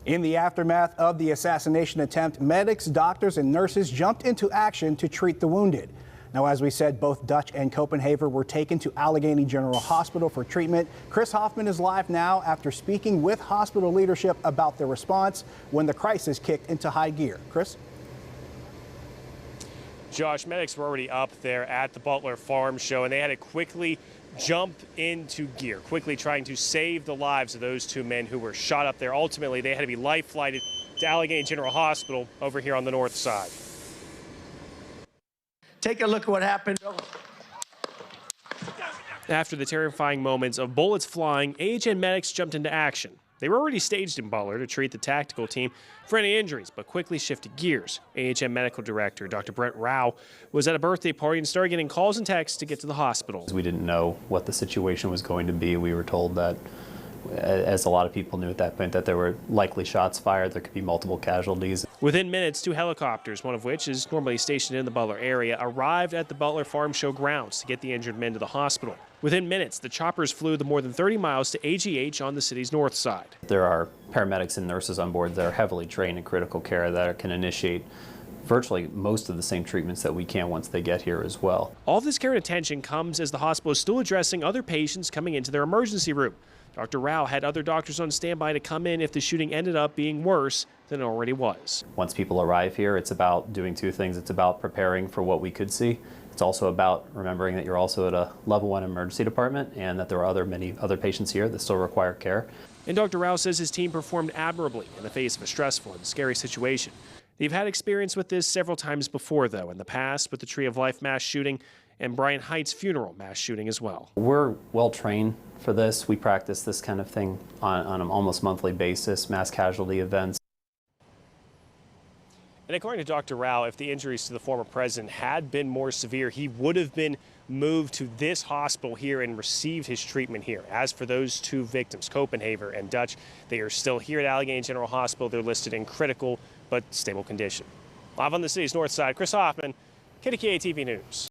In the aftermath of the assassination attempt, medics, doctors, and nurses jumped into action to treat the wounded. Now, as we said, both Dutch and Copenhagen were taken to Allegheny General Hospital for treatment. Chris Hoffman is live now after speaking with hospital leadership about their response when the crisis kicked into high gear. Chris? Josh, medics were already up there at the Butler Farm Show, and they had to quickly jump into gear, quickly trying to save the lives of those two men who were shot up there. Ultimately, they had to be life flighted to Allegheny General Hospital over here on the north side. Take a look at what happened. After the terrifying moments of bullets flying, AHN medics jumped into action. They were already staged in Butler to treat the tactical team for any injuries, but quickly shifted gears. AHN Medical Director Dr. Brent Rao was at a birthday party and started getting calls and texts to get to the hospital. We didn't know what the situation was going to be. We were told that, as a lot of people knew at that point, that there were likely shots fired. There could be multiple casualties. Within minutes, 2 helicopters, one of which is normally stationed in the Butler area, arrived at the Butler Farm Show grounds to get the injured men to the hospital. Within minutes, the choppers flew the more than 30 miles to AGH on the city's north side. There are paramedics and nurses on board that are heavily trained in critical care that can initiate virtually most of the same treatments that we can once they get here as well. All this care and attention comes as the hospital is still addressing other patients coming into their emergency room. Dr. Rao had other doctors on standby to come in if the shooting ended up being worse than it already was. Once people arrive here, it's about doing two things. It's about preparing for what we could see. It's also about remembering that you're also at a level 1 emergency department and that there are many other patients here that still require care. And Dr. Rao says his team performed admirably in the face of a stressful and scary situation. They've had experience with this several times before, though, in the past with the Tree of Life mass shooting and Brian Heights funeral mass shooting as well. We're well trained for this. We practice this kind of thing on an almost monthly basis, mass casualty events. And according to Dr. Rao, if the injuries to the former president had been more severe, he would have been moved to this hospital here and received his treatment here. As for those two victims, Copenhagen and Dutch, they are still here at Allegheny General Hospital. They're listed in critical but stable condition. Live on the city's north side, Chris Hoffman, KDKA-TV News.